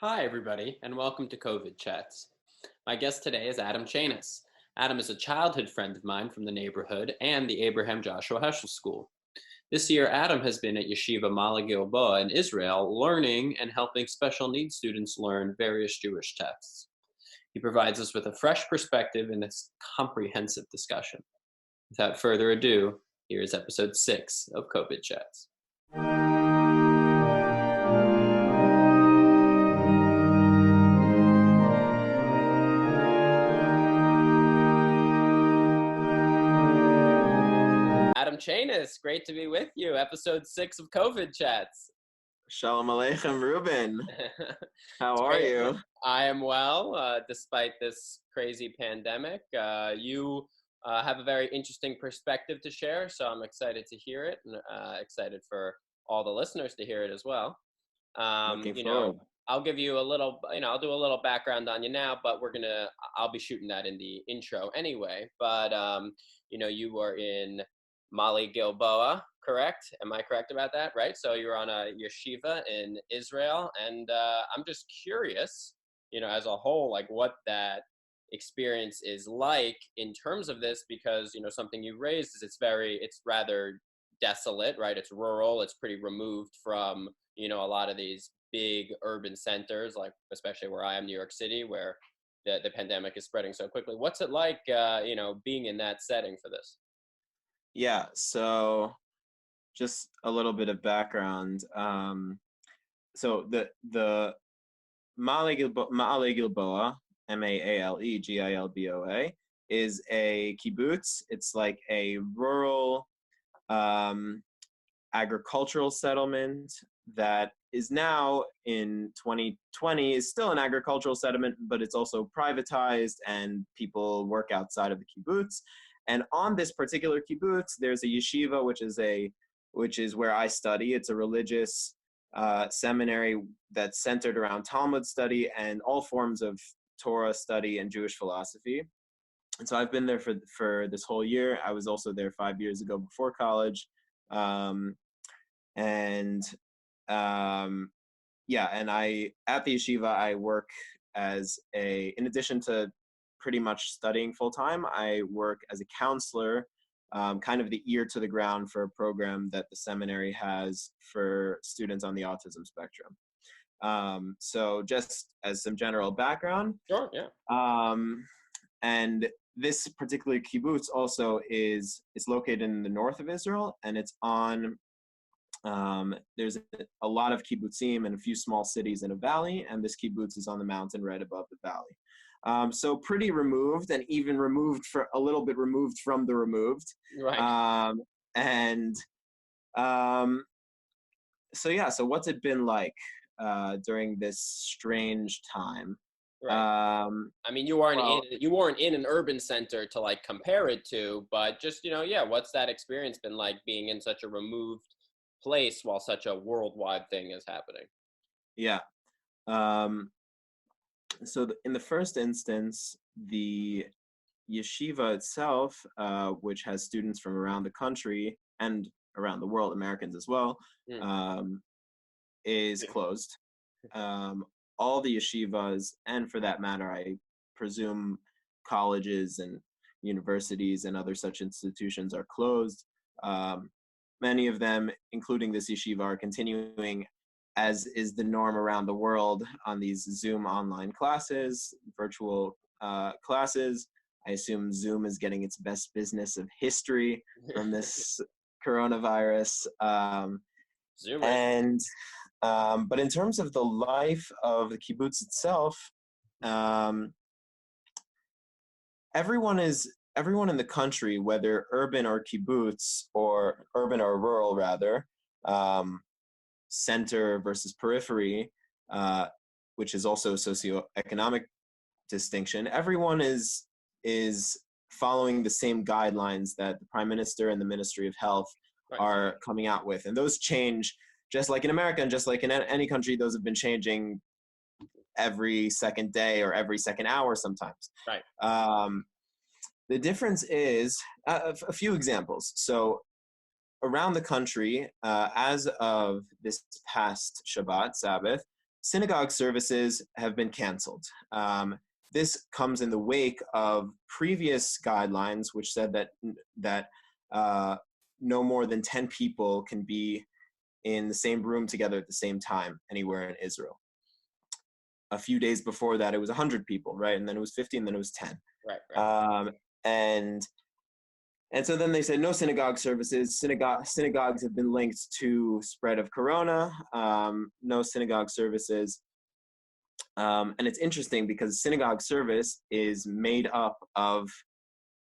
Hi, everybody, and welcome to COVID Chats. My guest today is Adam Chanis. Adam is a childhood friend of mine from the neighborhood and the Abraham Joshua Heschel School. This year, Adam has been at Yeshiva Maaleh Gilboah in Israel, learning and helping special needs students learn various Jewish texts. He provides us with a fresh perspective in this comprehensive discussion. Without further ado, here is episode 6 of COVID Chats. Adam Chanis, great to be with you. Episode 6 of COVID Chats. Shalom Aleichem, Ruben. How are you? I am well, despite this crazy pandemic. You have a very interesting perspective to share, so I'm excited to hear it, and excited for all the listeners to hear it as well. Looking forward. I'll give you a little, I'll do a little background on you now, but I'll be shooting that in the intro anyway. But, you are in Maaleh Gilboah, correct? Am I correct about that, right? So you're on a yeshiva in Israel, and I'm just curious, as a whole, like what that experience is like in terms of this, because, something you raised is it's rather desolate, right? It's rural, it's pretty removed from, a lot of these big urban centers, like especially where I am, New York City, where the pandemic is spreading so quickly. What's it like, being in that setting for this? Yeah, so just a little bit of background. So the Maaleh Gilboah, Maaleh Gilboah, is a kibbutz. It's like a rural agricultural settlement that is now in 2020 is still an agricultural settlement, but it's also privatized and people work outside of the kibbutz. And on this particular kibbutz, there's a yeshiva, which is where I study. It's a religious seminary that's centered around Talmud study and all forms of Torah study and Jewish philosophy. And so I've been there for this whole year. I was also there 5 years ago before college. And I at the yeshiva I work in addition to pretty much studying full time, I work as a counselor, kind of the ear to the ground for a program that the seminary has for students on the autism spectrum. So just as some general background. Sure, yeah. And this particular kibbutz also it's located in the north of Israel, and it's on there's a lot of kibbutzim and a few small cities in a valley, and this kibbutz is on the mountain right above the valley. So pretty removed, and even a little bit removed from the removed. Right. So what's it been like during this strange time? Right. I mean, you weren't in an urban center to like compare it to, but just, what's that experience been like being in such a removed place while such a worldwide thing is happening? Yeah. So in the first instance, the yeshiva itself, which has students from around the country and around the world, Americans as well, is closed. All the yeshivas, and for that matter, I presume colleges and universities and other such institutions are closed. Many of them, including this yeshiva, are continuing, as is the norm around the world, on these Zoom online classes, virtual classes. I assume Zoom is getting its best business of history from this coronavirus. But in terms of the life of the kibbutz itself, everyone in the country, whether urban or kibbutz, or urban or rural rather, center versus periphery, which is also a socioeconomic distinction, everyone is following the same guidelines that the Prime Minister and the Ministry of Health are coming out with. And those change, just like in America and just like in any country, those have been changing every second day or every second hour sometimes. Right. The difference is a few examples. So around the country, as of this past Shabbat, Sabbath, synagogue services have been canceled. This comes in the wake of previous guidelines, which said that no more than 10 people can be in the same room together at the same time anywhere in Israel. A few days before that, it was 100 people, right? And then it was 50, and then it was 10. Right. And so then they said no synagogue services. Synagogues have been linked to spread of corona. No synagogue services. And it's interesting because synagogue service is made up of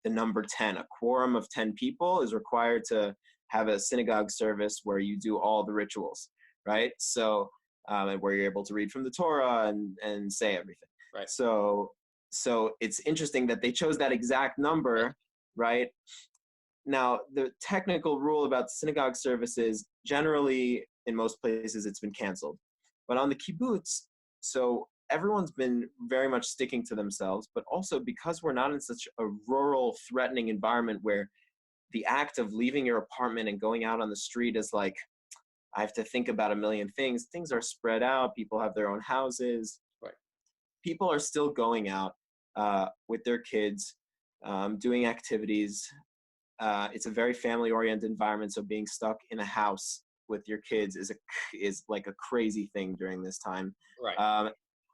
the number 10. A quorum of 10 people is required to have a synagogue service where you do all the rituals, right? So, and where you're able to read from the Torah and say everything. Right. So it's interesting that they chose that exact number, right? Now, the technical rule about synagogue services, generally in most places, it's been canceled. But on the kibbutz, so everyone's been very much sticking to themselves, but also because we're not in such a rural, threatening environment where the act of leaving your apartment and going out on the street is like, I have to think about a million things. Things are spread out. People have their own houses. Right. People are still going out with their kids, doing activities. It's a very family-oriented environment, so being stuck in a house with your kids is like a crazy thing during this time. Right.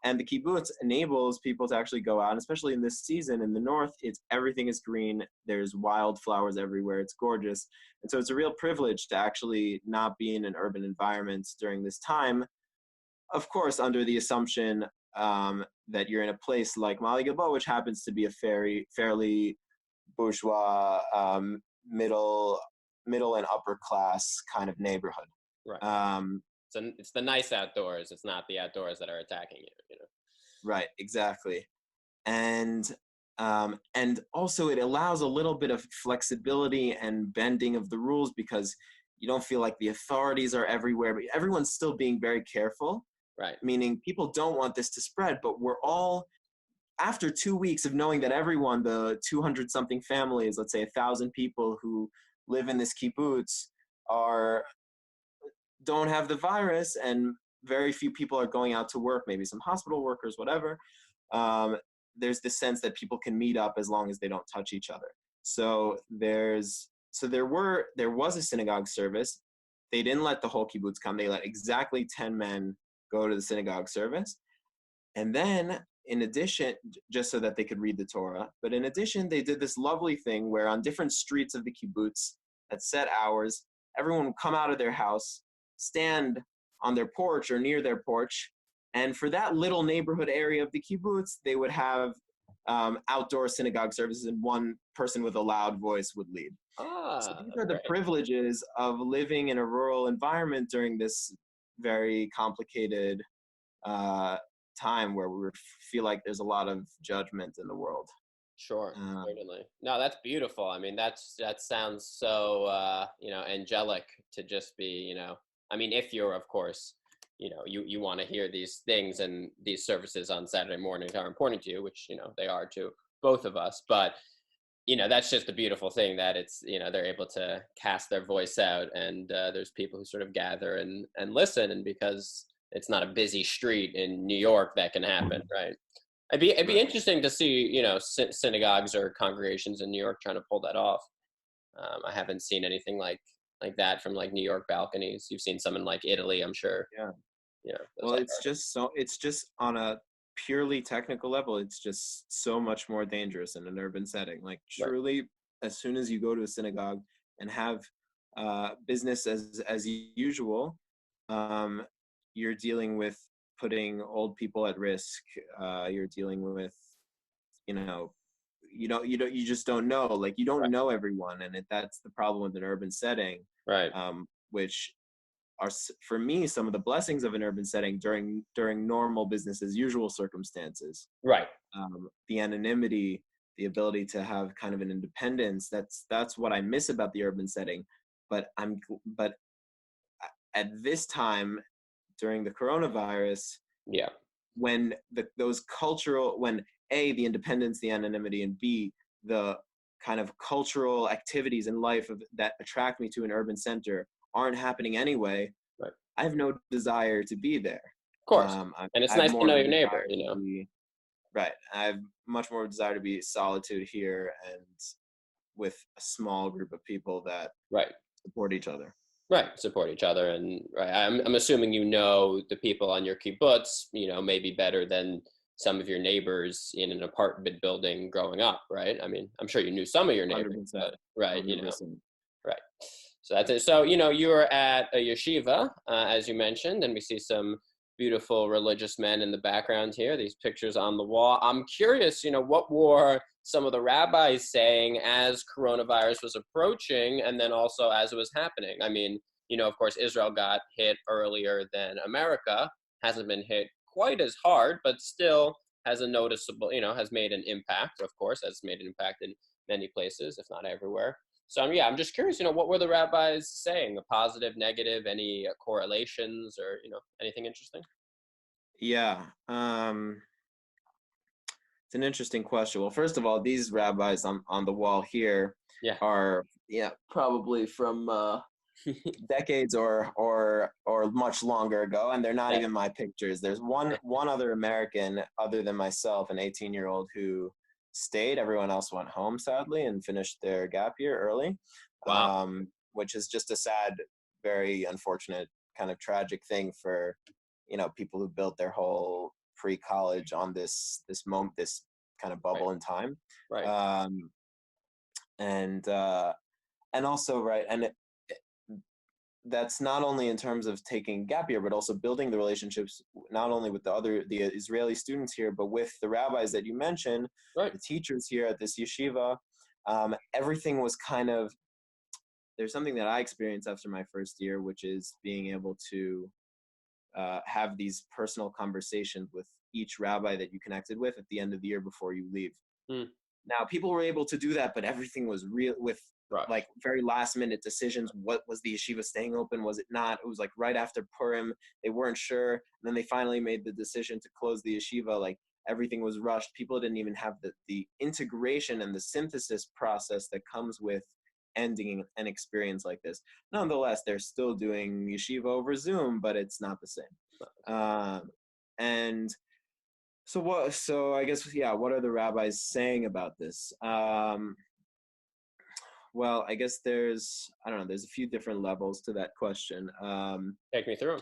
And the kibbutz enables people to actually go out, and especially in this season in the north, everything is green. There's wildflowers everywhere. It's gorgeous. And so it's a real privilege to actually not be in an urban environment during this time. Of course, under the assumption that you're in a place like Maaleh Gilboah, which happens to be a fairly bourgeois, middle and upper class kind of neighborhood. Right. It's the nice outdoors. It's not the outdoors that are attacking you. You know. Right. Exactly. And also it allows a little bit of flexibility and bending of the rules because you don't feel like the authorities are everywhere, but everyone's still being very careful. Right. Meaning people don't want this to spread, but we're all, after 2 weeks of knowing that everyone, the 200 something families, let's say 1,000 people who live in this kibbutz don't have the virus, and very few people are going out to work, maybe some hospital workers, whatever. There's this sense that people can meet up as long as they don't touch each other. So there was a synagogue service. They didn't let the whole kibbutz come. They let exactly 10 men go to the synagogue service. And then, in addition, just so that they could read the Torah, but in addition, they did this lovely thing where on different streets of the kibbutz at set hours, everyone would come out of their house, stand on their porch or near their porch, and for that little neighborhood area of the kibbutz, they would have outdoor synagogue services, and one person with a loud voice would lead. So these are the privileges of living in a rural environment during this very complicated time where we feel like there's a lot of judgment in the world. Sure, certainly. No, that's beautiful. I mean, that sounds so angelic to just be, I mean, if you're, of course, you want to hear these things, and these services on Saturday mornings are important to you, which, they are to both of us. But, that's just a beautiful thing that it's, they're able to cast their voice out, and there's people who sort of gather and listen. And because it's not a busy street in New York, that can happen, right? It'd be interesting to see, synagogues or congregations in New York trying to pull that off. I haven't seen anything like that from like New York balconies. You've seen some in like Italy, I'm sure. Yeah. Well, it's just on a purely technical level, it's just so much more dangerous in an urban setting. Like truly, right. As soon as you go to a synagogue and have business as usual, you're dealing with putting old people at risk. You're dealing with, you just don't know. Like you don't right. know everyone, and that's the problem with an urban setting. Right. Which are, for me, some of the blessings of an urban setting during normal business as usual circumstances. Right. The anonymity, the ability to have kind of an independence. That's what I miss about the urban setting. But at this time, during the coronavirus, yeah, when those cultural, when A, the independence, the anonymity, and B, the kind of cultural activities in life that attract me to an urban center aren't happening anyway, right. I have no desire to be there. course. And I it's have nice to more know of a your neighbor, desire to be right. I have much more desire to be solitude here and with a small group of people that Right. support each other. Right, support each other, and right. I'm assuming you know the people on your kibbutz, maybe better than some of your neighbors in an apartment building growing up, right? I mean, I'm sure you knew some of your neighbors, 100%. but right, 100%. right. So that's it. So you were at a yeshiva, as you mentioned, and we see some beautiful religious men in the background here. These pictures on the wall. I'm curious, what were some of the rabbis saying as coronavirus was approaching, and then also as it was happening? I mean, of course, Israel got hit earlier than America. Hasn't been hit quite as hard, but still has a noticeable, has made an impact. Of course, has made an impact in many places, if not everywhere. So yeah, I'm just curious, what were the rabbis saying? A positive, negative, any correlations or, anything interesting? Yeah. It's an interesting question. Well, first of all, these rabbis on the wall here Yeah. are probably from decades or much longer ago, and they're not Yeah. even my pictures. There's one other American other than myself, an 18-year-old who stayed. Everyone else went home, sadly, and finished their gap year early. Wow. Which is just a sad, very unfortunate, kind of tragic thing for people who built their whole pre-college on this moment, this kind of bubble in time. Right. And also, right, and that's not only in terms of taking gap year, but also building the relationships not only with the Israeli students here, but with the rabbis that you mentioned, Right. the teachers here at this yeshiva. Everything was kind of, there's something that I experienced after my first year, which is being able to have these personal conversations with each rabbi that you connected with at the end of the year before you leave. Now, people were able to do that, but everything was real with like very last minute decisions. What was the yeshiva staying open? Was it not? It was like right after Purim. They weren't sure. And then they finally made the decision to close the yeshiva. Like everything was rushed. People didn't even have the integration and the synthesis process that comes with ending an experience like this. Nonetheless, they're still doing yeshiva over Zoom, but it's not the same. And so I guess, what are the rabbis saying about this? Well, I guess there's a few different levels to that question. Take me through.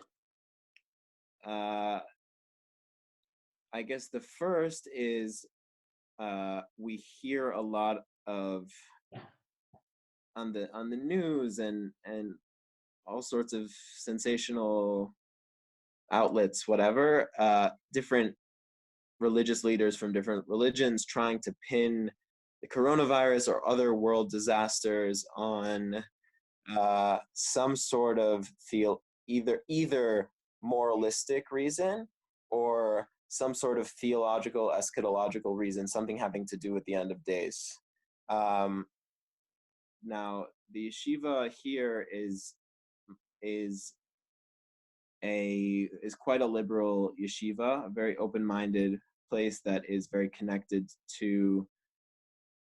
I guess the first is we hear a lot of on the news and all sorts of sensational outlets, whatever, different religious leaders from different religions trying to pin the coronavirus or other world disasters on some sort of either moralistic reason or some sort of theological, eschatological reason, something having to do with the end of days. Now, the yeshiva here is quite a liberal yeshiva, a very open-minded place that is very connected to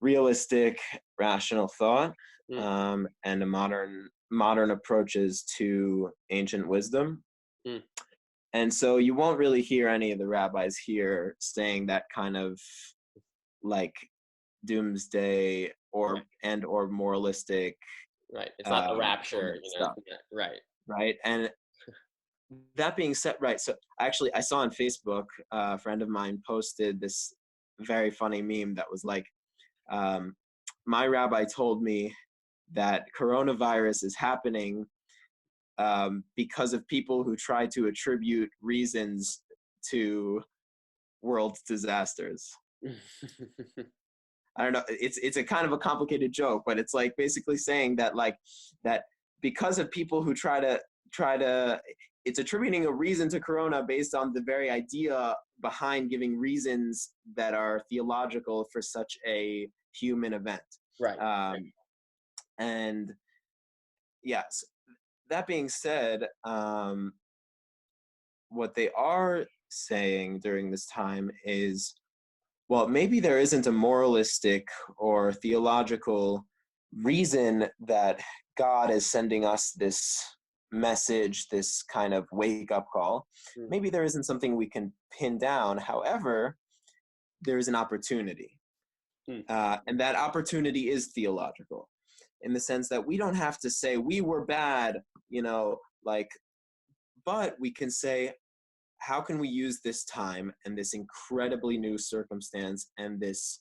realistic, rational thought, and a modern approaches to ancient wisdom. And so you won't really hear any of the rabbis here saying that kind of like doomsday or moralistic. Right. It's not the rapture, stuff. Right. Right. And that being said, right. So actually I saw on Facebook, a friend of mine posted this very funny meme that was like, my rabbi told me that coronavirus is happening because of people who try to attribute reasons to world disasters. I don't know. It's a kind of a complicated joke, but it's like basically saying that that because of people who try to it's attributing a reason to corona based on the very idea behind giving reasons that are theological for such a human event. Right. And yes, that being said, what they are saying during this time is, well, maybe there isn't a moralistic or theological reason that God is sending us this message, this kind of wake-up call. Mm. Maybe there isn't something we can pin down. However, there is an opportunity. And that opportunity is theological, in the sense that we don't have to say we were bad, but we can say, how can we use this time and this incredibly new circumstance and this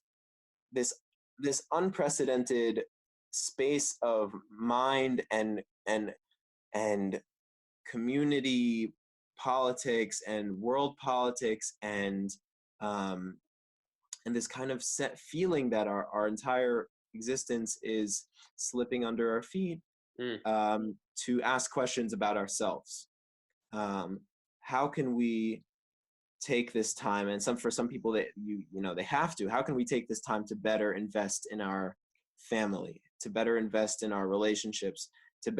unprecedented space of mind and community politics and world politics and this kind of set feeling that our entire existence is slipping under our feet, to ask questions about ourselves. How can we take this time, and for some people that they have to, how can we take this time to better invest in our family, to better invest in our relationships, to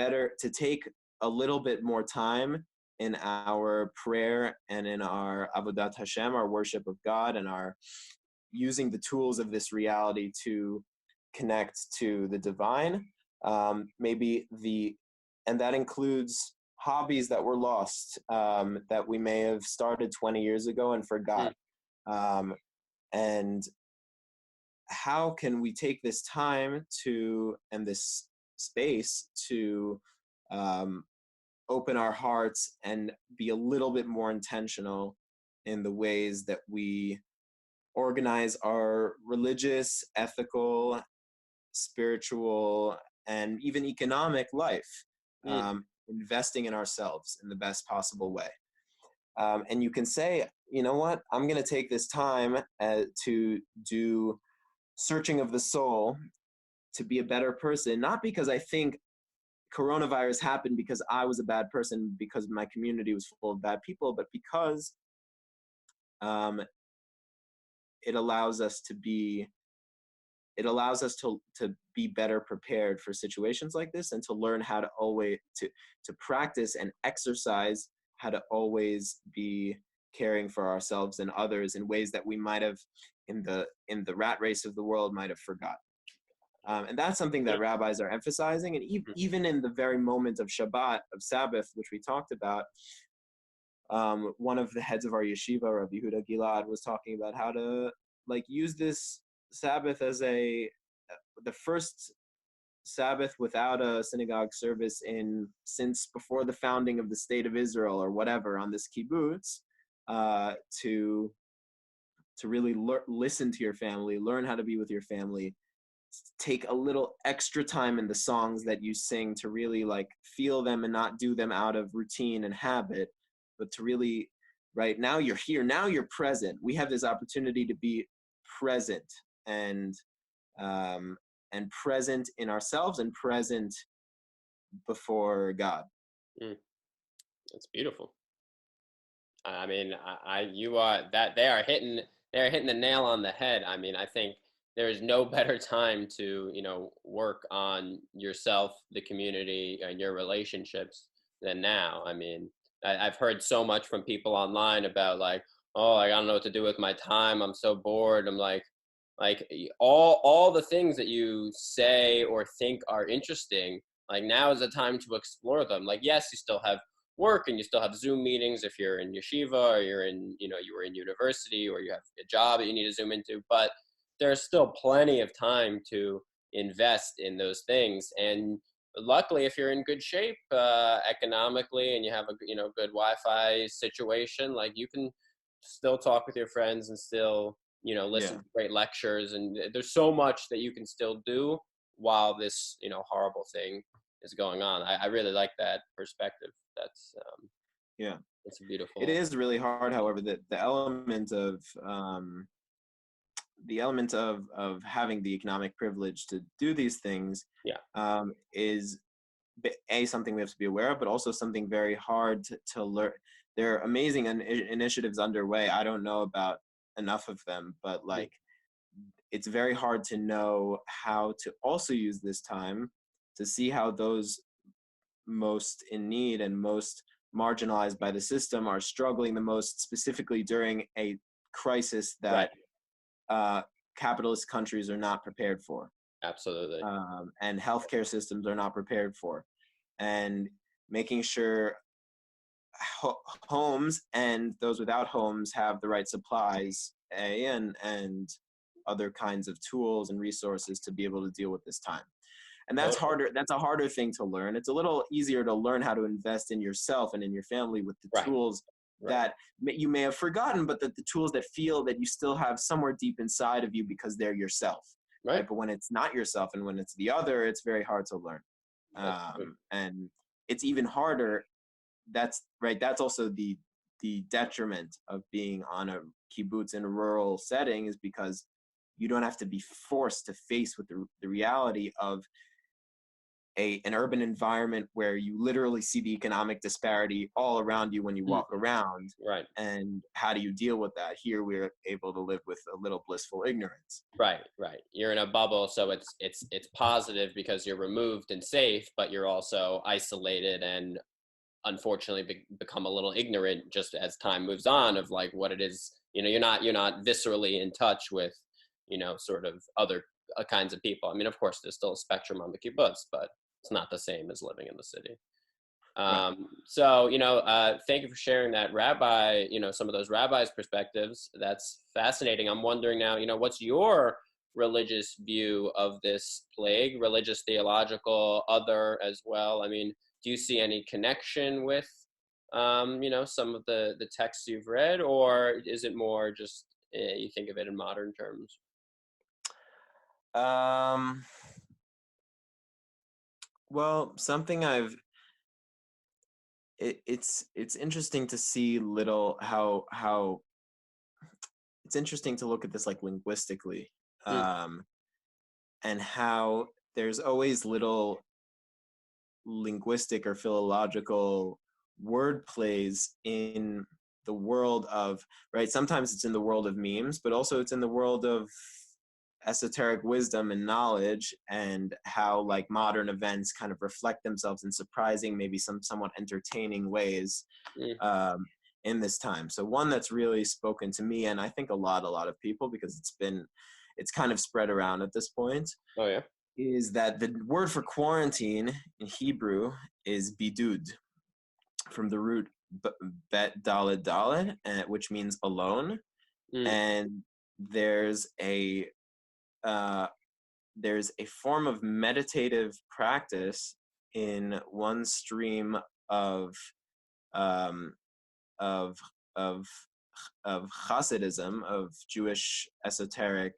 take a little bit more time in our prayer and in our avodat Hashem, our worship of God, and our using the tools of this reality to connect to the divine. And that includes hobbies that were lost, that we may have started 20 years ago and forgot. And how can we take this time and this space to open our hearts and be a little bit more intentional in the ways that we organize our religious, ethical, spiritual, and even economic life, investing in ourselves in the best possible way. And you can say, you know what, I'm going to take this time to do searching of the soul, to be a better person, not because I think coronavirus happened because I was a bad person, because my community was full of bad people, but because it allows us to be better prepared for situations like this, and to learn how to always to practice and exercise how to always be caring for ourselves and others in ways that we might have in the rat race of the world might have forgotten. And that's something that rabbis are emphasizing. And even in the very moment of Shabbat, of Sabbath, which we talked about, one of the heads of our yeshiva, Rabbi Yehuda Gilad, was talking about how to use this Sabbath as the first Sabbath without a synagogue service since before the founding of the state of Israel or whatever on this kibbutz, to really listen to your family, learn how to be with your family, take a little extra time in the songs that you sing to really feel them and not do them out of routine and habit, but to really, right now you're here, now you're present. We have this opportunity to be present and present in ourselves and present before God. That's beautiful. I mean, they're hitting the nail on the head. I mean, I think there is no better time to, work on yourself, the community, and your relationships than now. I mean, I've heard so much from people online about oh, I don't know what to do with my time. I'm so bored. I'm like all the things that you say or think are interesting. Now is the time to explore them. Yes, you still have work and you still have Zoom meetings if you're in yeshiva, or you're in, you were in university, or you have a job that you need to Zoom into, but there's still plenty of time to invest in those things. And luckily, if you're in good shape economically and you have a good Wi-Fi situation, you can still talk with your friends and still listen to great lectures, and there's so much that you can still do while this horrible thing is going on. I really like that perspective. That's it's beautiful. It is really hard, however, that the element of having the economic privilege to do these things is something we have to be aware of, but also something very hard to learn. There are amazing initiatives underway. I don't know about enough of them, but it's very hard to know how to also use this time to see how those most in need and most marginalized by the system are struggling the most, specifically during a crisis that capitalist countries are not prepared for. Absolutely. And healthcare systems are not prepared for. And making sure homes and those without homes have the right supplies, and other kinds of tools and resources to be able to deal with this time. And that's Totally. harder. That's a harder thing to learn. It's a little easier to learn how to invest in yourself and in your family with the Right. tools Right. that you may have forgotten, but the tools that feel that you still have somewhere deep inside of you because they're yourself. Right. Right. But when it's not yourself and when it's the other, it's very hard to learn. That's true. And it's even harder. That's right. That's also the detriment of being on a kibbutz in a rural setting, is because you don't have to be forced to face with the reality of an urban environment where you literally see the economic disparity all around you when you walk around. Right. And how do you deal with that? Here we're able to live with a little blissful ignorance. Right. Right. You're in a bubble, so it's positive because you're removed and safe, but you're also isolated and unfortunately become a little ignorant just as time moves on of like what it is. You're not viscerally in touch with sort of other kinds of people. I mean, of course there's still a spectrum on the kibbutz, but it's not the same as living in the city. Right. So thank you for sharing that, Rabbi, some of those rabbis' perspectives. That's fascinating. I'm wondering now, what's your religious view of this plague, religious, theological, other as well? I mean, do you see any connection with, some of the texts you've read, or is it more just you think of it in modern terms? Well, something it's interesting to see how it's interesting to look at this like linguistically, Mm, and how there's always little linguistic or philological word plays in the world of, right, sometimes it's in the world of memes, but also it's in the world of esoteric wisdom and knowledge, and how like modern events kind of reflect themselves in surprising, maybe some somewhat entertaining ways, mm. um, in this time. So one that's really spoken to me, and I think a lot of people, because it's kind of spread around at this point, Oh yeah. is that the word for quarantine in Hebrew is bidud, from the root bet daled daled, which means alone. Mm, And there's a form of meditative practice in one stream of um, of of of Hasidism, of Jewish esoteric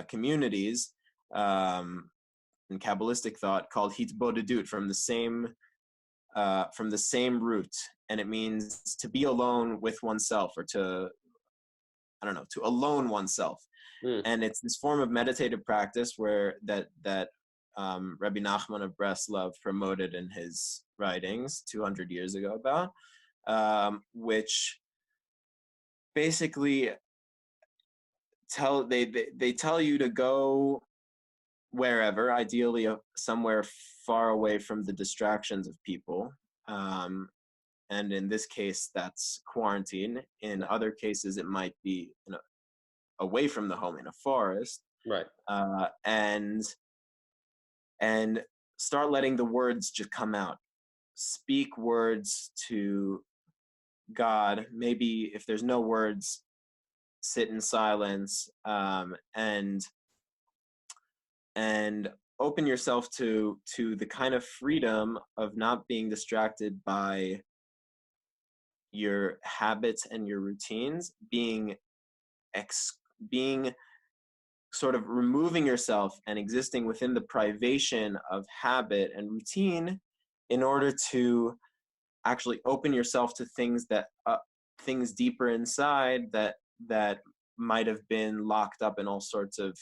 communities, in Kabbalistic thought, called hitbodedut, from the same root, and it means to be alone with oneself, or to alone oneself. mm. And it's this form of meditative practice where that Rabbi Nachman of Breslov promoted in his writings 200 years ago, about which basically they tell you to go wherever, ideally somewhere far away from the distractions of people. And in this case, that's quarantine. In other cases, it might be away from the home in a forest, Right. and start letting the words just come out. Speak words to God. Maybe if there's no words, sit in silence, and open yourself to the kind of freedom of not being distracted by your habits and your routines, being sort of removing yourself and existing within the privation of habit and routine, in order to actually open yourself to things things deeper inside, that might have been locked up in all sorts of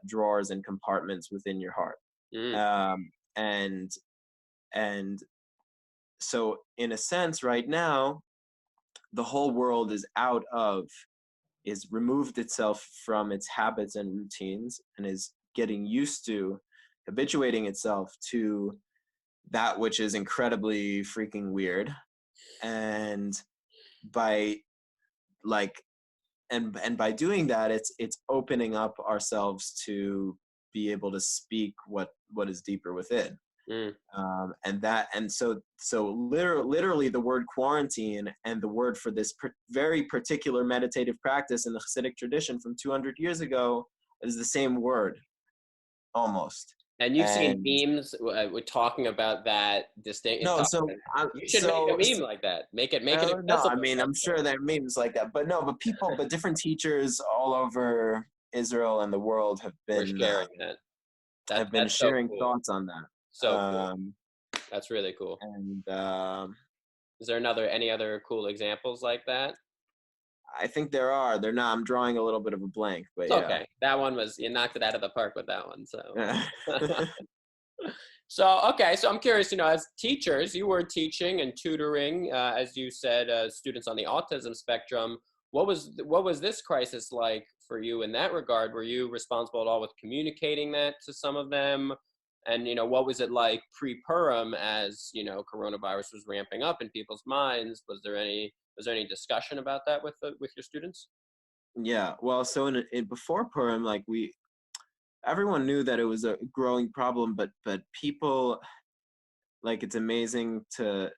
drawers and compartments within your heart. Mm, um, and and so in a sense, right now, the whole world is removed itself from its habits and routines, and is getting used to habituating itself to that which is incredibly freaking weird. And by like and by doing that, it's opening up ourselves to be able to speak what is deeper within. Mm. So literally the word quarantine and the word for this very particular meditative practice in the Hasidic tradition from 200 years ago is the same word almost. And you've seen And memes with talking about that distinct. no, You should make a meme like that. Make it no, I accessible. mean, I'm sure there are memes like that, but no, but different teachers all over Israel and the world We're sharing that. That's so sharing cool. thoughts on that. So cool. That's really cool. And Is there any other cool examples like that? I think there are. They're not. I'm drawing a little bit of a blank, but It's yeah. okay. That one you knocked it out of the park with that one. So. Yeah. So I'm curious, as teachers, you were teaching and tutoring, as you said, students on the autism spectrum. What was this crisis like for you in that regard? Were you responsible at all with communicating that to some of them? And, what was it like pre-Purim as, coronavirus was ramping up in people's minds? Was there any discussion about that with your students? Yeah. Well, so in before Purim, like everyone knew that it was a growing problem, but people, like, it's amazing to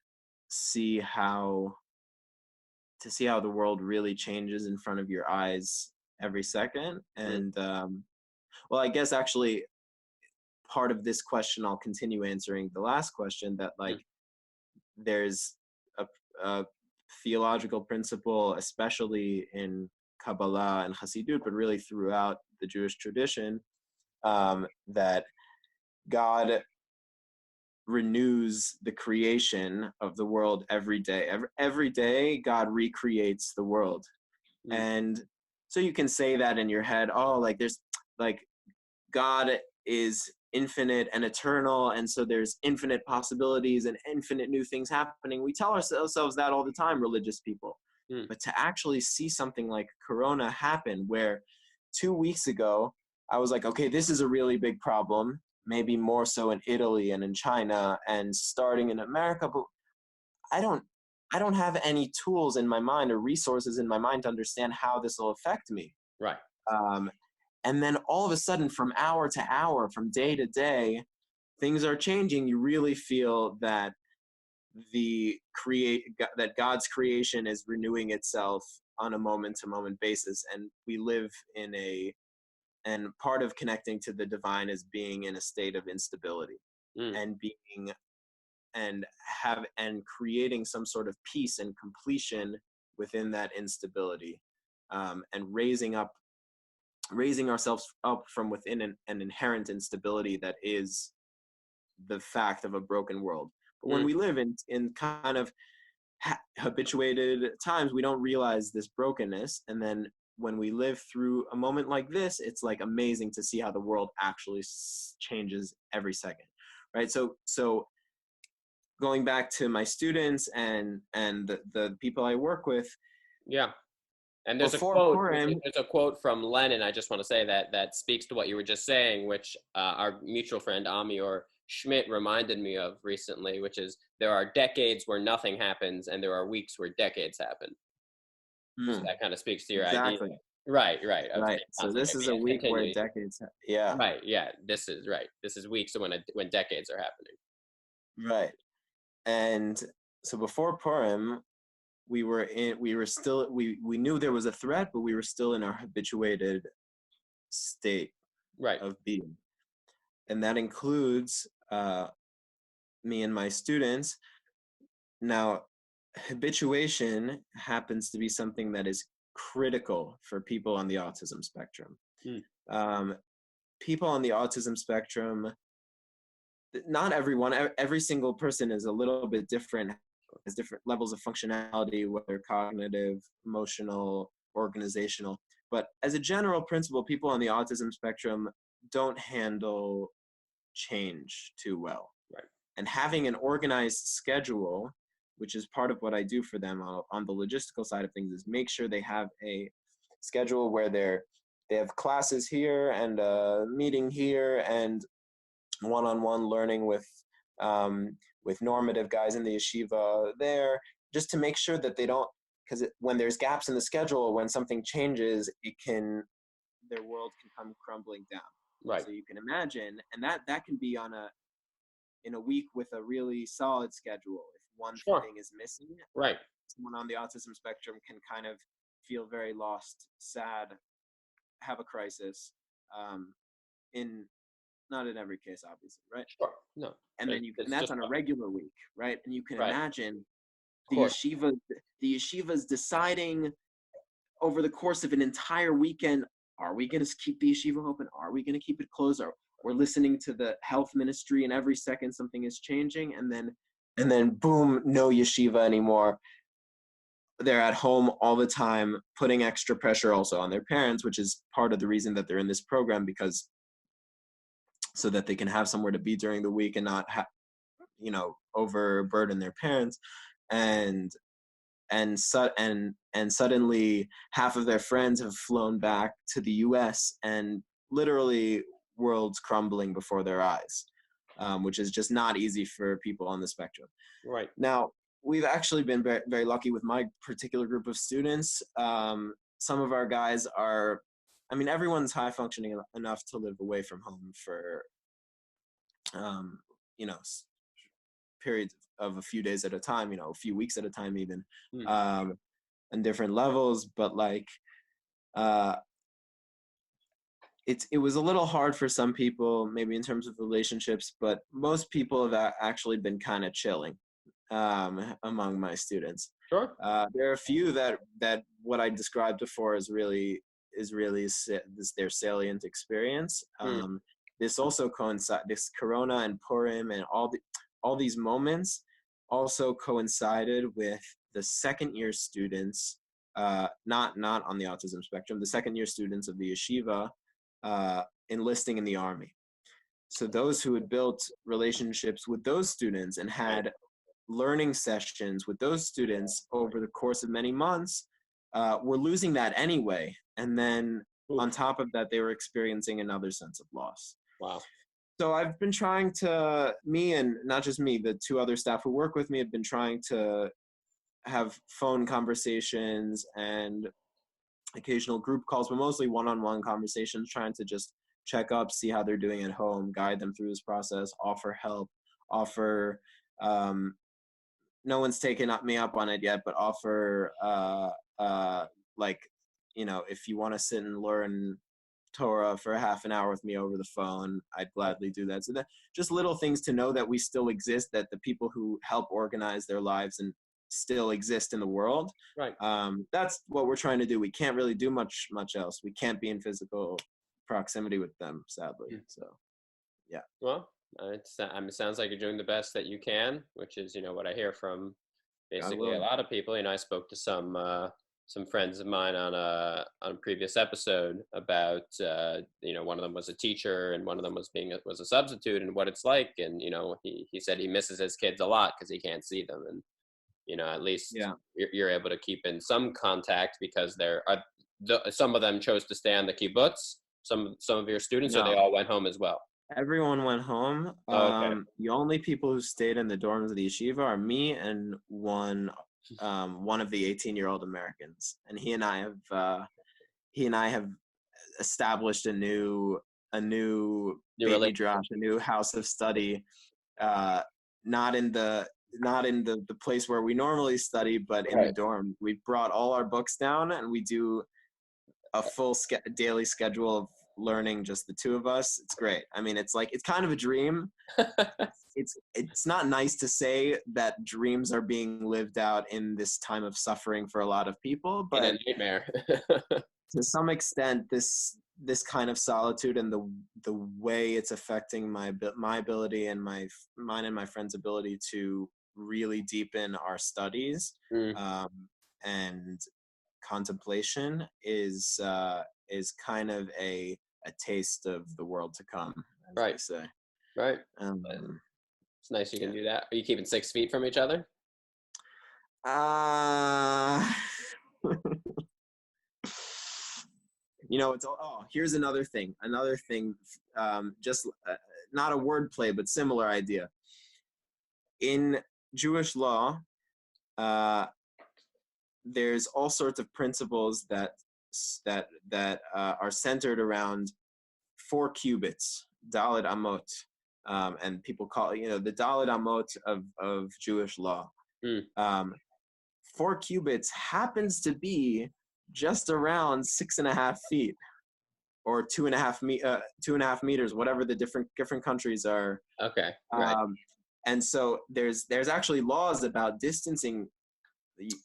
see how the world really changes in front of your eyes every second. And well, I guess actually part of this question, I'll continue answering the last question, that like there's a theological principle, especially in Kabbalah and Hasidut, but really throughout the Jewish tradition, that God renews the creation of the world every day. Every day, God recreates the world. And so you can say that in your head, oh, like there's like God is infinite and eternal, and so there's infinite possibilities and infinite new things happening. We tell ourselves that all the time, religious people. But to actually see something like Corona happen, where 2 weeks ago I was like, okay, this is a really big problem, maybe more so in Italy and in China and starting in America, but I don't have any tools in my mind or resources in my mind to understand how this will affect me. Right. And then all of a sudden, from hour to hour, from day to day, things are changing. You really feel that that God's creation is renewing itself on a moment-to-moment basis, and we live and part of connecting to the divine is being in a state of instability and being and creating some sort of peace and completion within that instability, and raising ourselves up from within an inherent instability that is the fact of a broken world. But when we live in kind of habituated times, we don't realize this brokenness. And then when we live through a moment like this, it's like amazing to see how the world actually changes every second, right? So going back to my students and the people I work with. Yeah. And there's a quote from Lenin. I just want to say that speaks to what you were just saying, which our mutual friend Amior Schmidt reminded me of recently, which is there are decades where nothing happens and there are weeks where decades happen. So that kind of speaks to your idea. Right. Right. So this is a week where decades. Yeah. Right. Yeah. This is weeks when decades are happening. Right. And so before Purim, we knew there was a threat, but we were still in our habituated state of being. And that includes me and my students. Now, habituation happens to be something that is critical for people on the autism spectrum. People on the autism spectrum, not everyone, every single person is a little bit different, has different levels of functionality, whether cognitive, emotional, organizational. But as a general principle, people on the autism spectrum don't handle change too well. Right. And having an organized schedule, which is part of what I do for them on the logistical side of things, is make sure they have a schedule where they have classes here and a meeting here and one-on-one learning with normative guys in the yeshiva there, just to make sure that they don't, because when there's gaps in the schedule, when something changes, their world can come crumbling down. Right. So you can imagine, and that can be on a in a week with a really solid schedule. If one Sure. thing is missing, Right. someone on the autism spectrum can kind of feel very lost, sad, have a crisis. In Not in every case, obviously, right? Sure. No. And then and It's that's just on a regular week, right? And you can right. imagine Of course. the yeshiva's deciding over the course of an entire weekend, are we going to keep the yeshiva open? Are we going to keep it closed? Or we're listening to the health ministry, and every second something is changing, and then boom, no yeshiva anymore. They're at home all the time, putting extra pressure also on their parents, which is part of the reason that they're in this program, because so that they can have somewhere to be during the week and not overburden their parents. And suddenly half of their friends have flown back to the US, and literally worlds crumbling before their eyes, which is just not easy for people on the spectrum. Right. Now, we've actually been very, very lucky with my particular group of students. Some of our guys are, everyone's high functioning enough to live away from home for, periods of a few days at a time, a few weeks at a time even, on different levels. But it was a little hard for some people, maybe in terms of relationships, but most people have actually been kind of chilling among my students. Sure. There are a few that what I described before is really their salient experience. This also this Corona and Purim and all these moments also coincided with the second year students, not on the autism spectrum, the second year students of the yeshiva enlisting in the army. So those who had built relationships with those students and had learning sessions with those students over the course of many months were losing that anyway. And then on top of that, they were experiencing another sense of loss. Wow. So I've been trying to, me and not just me, the two other staff who work with me have been trying to have phone conversations and occasional group calls, but mostly one-on-one conversations, trying to just check up, see how they're doing at home, guide them through this process, offer help, offer, no one's taken me up on it yet, but offer, if you want to sit and learn Torah for half an hour with me over the phone, I'd gladly do that. So that just little things to know that we still exist, that the people who help organize their lives and still exist in the world. Right. That's what we're trying to do. We can't really do much else. We can't be in physical proximity with them, sadly. So, yeah. Well, it sounds like you're doing the best that you can, which is, what I hear from basically a lot of people. I spoke to some friends of mine on a previous episode about, one of them was a teacher and one of them was a substitute, and what it's like. And, he said he misses his kids a lot because he can't see them. And, at least you're able to keep in some contact, because some of them chose to stay on the kibbutz, some of your students, or they all went home as well? Everyone went home. Okay. The only people who stayed in the dorms of the yeshiva are me and one of the 18-year-old Americans, and he and I have established a new baby drash, a new house of study, not in the place where we normally study, but in the dorm. We brought all our books down, and we do a full daily schedule of learning, just the two of us. It's great. It's kind of a dream. It's not nice to say that dreams are being lived out in this time of suffering for a lot of people, but a nightmare. To some extent, this kind of solitude and the way it's affecting my ability and mine and my friends' ability to really deepen our studies and contemplation is kind of a taste of the world to come, as they say. Right. It's nice you can do that. Are you keeping 6 feet from each other? Here's another thing, just not a word play, but similar idea. In Jewish law, there's all sorts of principles that are centered around 4 cubits, Dalet Amot, and people call it, the Dalet Amot of Jewish law. Mm. 4 cubits happens to be just around 6.5 feet, or 2.5 meters, whatever the different countries are. Okay, right. And so there's actually laws about distancing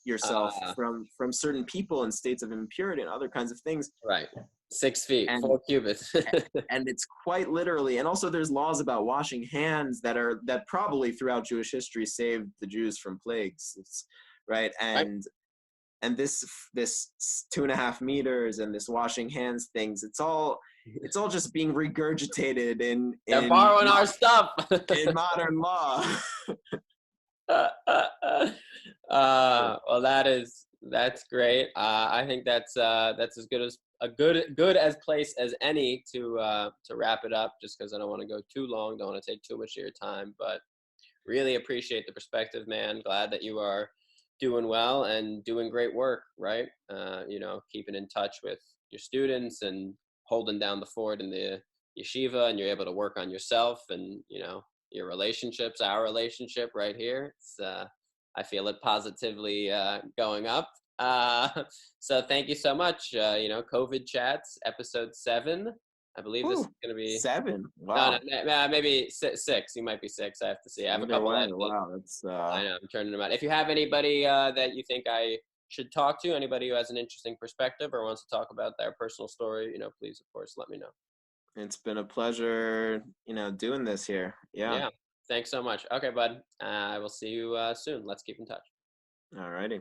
yourself from certain people in states of impurity and other kinds of things. Right. 6 feet, and 4 cubits. and it's quite literally. And also there's laws about washing hands that probably throughout Jewish history saved the Jews from plagues. Right. And this 2.5 meters and this washing hands things, it's all just being regurgitated in They're borrowing our stuff in modern law. Well, that's great. I think that's as good as place as any to wrap it up, just because I don't want to go too long, don't want to take too much of your time, but really appreciate the perspective, man. Glad that you are doing well and doing great work, right? Keeping in touch with your students and holding down the fort in the yeshiva, and you're able to work on yourself and, your relationships, our relationship right here. It's, I feel it positively going up. So thank you so much. COVID Chats, episode 7. I believe this is going to be 7. Wow. No, maybe 6. You might be 6. I have to see. I have a couple. Wow, that's. I know. I'm turning them out. If you have anybody that you think I should talk to, anybody who has an interesting perspective or wants to talk about their personal story, please, of course, let me know. It's been a pleasure, doing this here. Yeah. Thanks so much. Okay, bud. I will see you soon. Let's keep in touch. All righty.